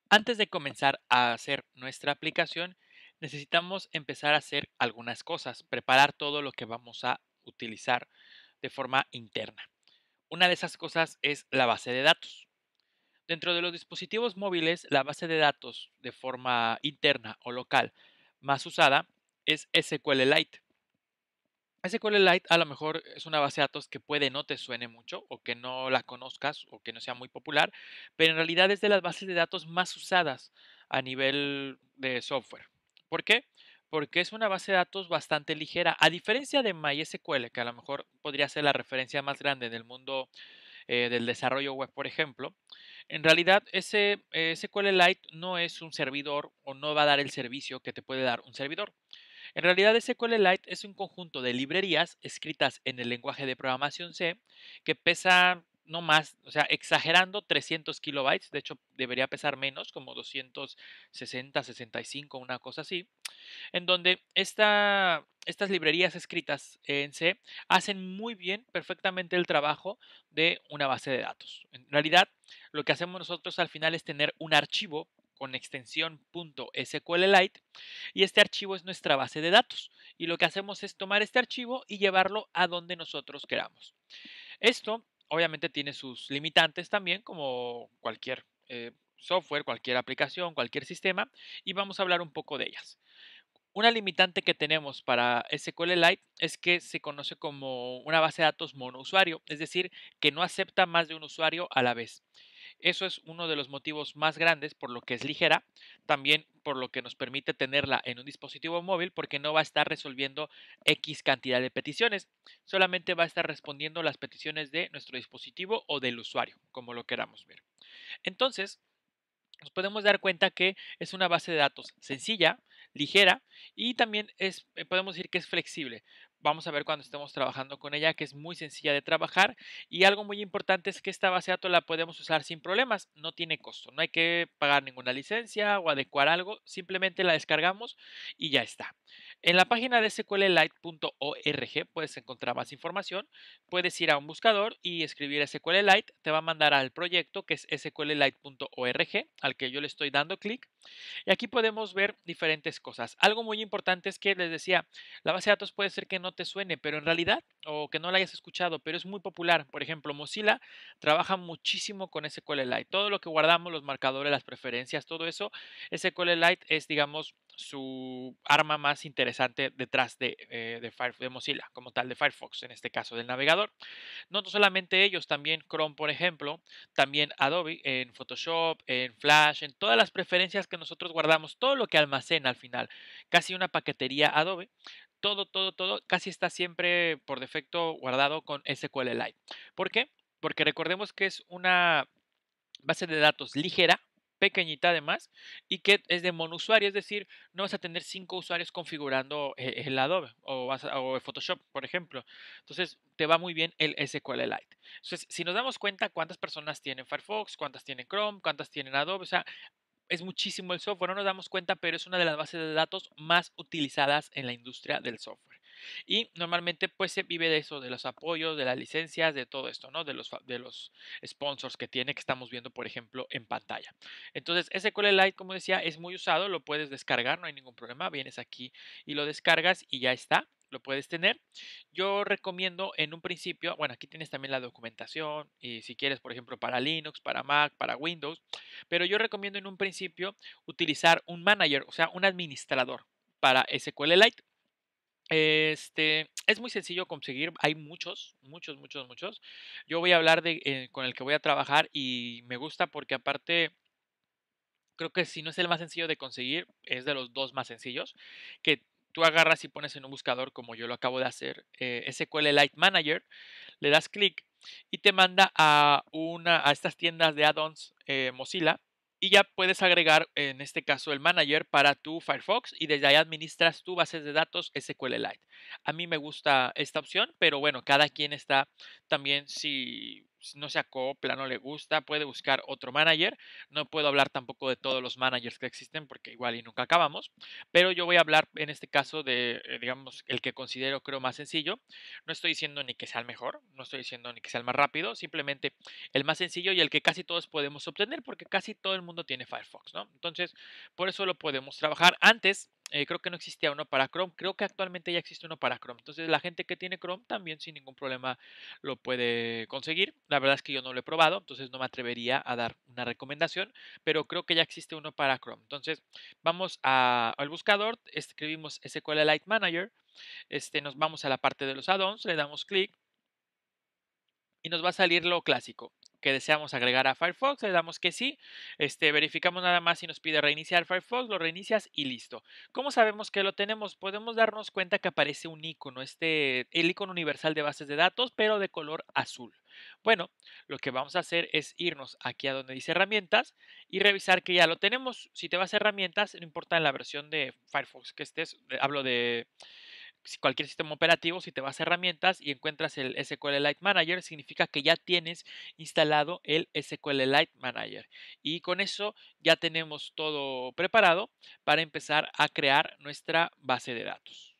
Antes de comenzar a hacer nuestra aplicación, necesitamos empezar a hacer algunas cosas, preparar todo lo que vamos a utilizar de forma interna. Una de esas cosas es la base de datos. Dentro de los dispositivos móviles, la base de datos de forma interna o local más usada es SQLite. SQLite a lo mejor es una base de datos que puede no te suene mucho o que no la conozcas o que no sea muy popular, pero en realidad es de las bases de datos más usadas a nivel de software. ¿Por qué? Porque es una base de datos bastante ligera. A diferencia de MySQL, que a lo mejor podría ser la referencia más grande en el mundo del desarrollo web, por ejemplo, en realidad ese SQLite no es un servidor o no va a dar el servicio que te puede dar un servidor. En realidad, SQLite es un conjunto de librerías escritas en el lenguaje de programación C que pesa no más, o sea, exagerando 300 kilobytes, de hecho debería pesar menos, como 260, 65, una cosa así, en donde estas librerías escritas en C hacen muy bien, perfectamente el trabajo de una base de datos. En realidad, lo que hacemos nosotros al final es tener un archivo con extensión .sqlite y este archivo es nuestra base de datos. Y lo que hacemos es tomar este archivo y llevarlo a donde nosotros queramos. Esto obviamente tiene sus limitantes también, como cualquier software, cualquier aplicación, cualquier sistema, y vamos a hablar un poco de ellas. Una limitante que tenemos para SQLite es que se conoce como una base de datos monousuario, es decir, que no acepta más de un usuario a la vez. Eso es uno de los motivos más grandes por lo que es ligera, también por lo que nos permite tenerla en un dispositivo móvil porque no va a estar resolviendo X cantidad de peticiones, solamente va a estar respondiendo las peticiones de nuestro dispositivo o del usuario, como lo queramos ver. Entonces, nos podemos dar cuenta que es una base de datos sencilla, ligera y también podemos decir que es flexible. Vamos a ver cuando estemos trabajando con ella que es muy sencilla de trabajar y algo muy importante es que esta base de datos la podemos usar sin problemas, no tiene costo, no hay que pagar ninguna licencia o adecuar algo, simplemente la descargamos y ya está. En la página de sqlite.org puedes encontrar más información, puedes ir a un buscador y escribir SQLite, te va a mandar al proyecto que es sqlite.org, al que yo le estoy dando clic. Y aquí podemos ver diferentes cosas. Algo muy importante es que les decía, la base de datos puede ser que no te suene, pero en realidad, o que no la hayas escuchado, pero es muy popular. Por ejemplo, Mozilla trabaja muchísimo con SQLite. Todo lo que guardamos, los marcadores, las preferencias, todo eso, SQLite es, digamos, su arma más interesante detrás de Mozilla, como tal, de Firefox, en este caso del navegador. No solamente ellos, también Chrome, por ejemplo, también Adobe en Photoshop, en Flash, en todas las preferencias que nosotros guardamos, todo lo que almacena al final, casi una paquetería Adobe, todo, casi está siempre por defecto guardado con SQLite. ¿Por qué? Porque recordemos que es una base de datos ligera, pequeñita además, y que es de monousuario, es decir, no vas a tener 5 usuarios configurando el Adobe o Photoshop, por ejemplo. Entonces, te va muy bien el SQLite. Entonces, si nos damos cuenta cuántas personas tienen Firefox, cuántas tienen Chrome, cuántas tienen Adobe, o sea, es muchísimo el software, no nos damos cuenta, pero es una de las bases de datos más utilizadas en la industria del software. Y normalmente pues se vive de eso, de los apoyos, de las licencias, de todo esto, ¿no? De los sponsors que tiene, que estamos viendo, por ejemplo, en pantalla. Entonces, SQLite, como decía, es muy usado, lo puedes descargar, no hay ningún problema. Vienes aquí y lo descargas y ya está, lo puedes tener. Yo recomiendo en un principio, bueno, aquí tienes también la documentación y si quieres, por ejemplo, para Linux, para Mac, para Windows, pero yo recomiendo en un principio utilizar un manager, o sea, un administrador para SQLite. Es muy sencillo conseguir, hay muchos. Yo voy a hablar con el que voy a trabajar y me gusta porque aparte creo que si no es el más sencillo de conseguir, es de los dos más sencillos, que tú agarras y pones en un buscador como yo lo acabo de hacer, SQLite Manager, le das clic y te manda a estas tiendas de add-ons Mozilla y ya puedes agregar en este caso el manager para tu Firefox y desde ahí administras tu bases de datos SQLite. A mí me gusta esta opción, pero bueno, cada quien está también si no se acopla, no le gusta, puede buscar otro manager. No puedo hablar tampoco de todos los managers que existen porque igual y nunca acabamos, pero yo voy a hablar en este caso de, digamos, el que considero creo más sencillo. No estoy diciendo ni que sea el mejor, no estoy diciendo ni que sea el más rápido, simplemente el más sencillo y el que casi todos podemos obtener porque casi todo el mundo tiene Firefox, ¿no? Entonces, por eso lo podemos trabajar. Antes, creo que no existía uno para Chrome, creo que actualmente ya existe uno para Chrome. Entonces, la gente que tiene Chrome también sin ningún problema lo puede conseguir. La verdad es que yo no lo he probado, entonces no me atrevería a dar una recomendación, pero creo que ya existe uno para Chrome. Entonces, vamos al buscador, escribimos SQLite Manager, nos vamos a la parte de los add-ons, le damos clic y nos va a salir lo clásico, que deseamos agregar a Firefox, le damos que sí, verificamos nada más si nos pide reiniciar Firefox, lo reinicias y listo. ¿Cómo sabemos que lo tenemos? Podemos darnos cuenta que aparece un icono, el icono universal de bases de datos, pero de color azul. Bueno, lo que vamos a hacer es irnos aquí a donde dice herramientas y revisar que ya lo tenemos. Si te vas a herramientas, no importa en la versión de Firefox que estés, hablo de si cualquier sistema operativo, si te vas a herramientas y encuentras el SQLite Manager, significa que ya tienes instalado el SQLite Manager. Y con eso ya tenemos todo preparado para empezar a crear nuestra base de datos.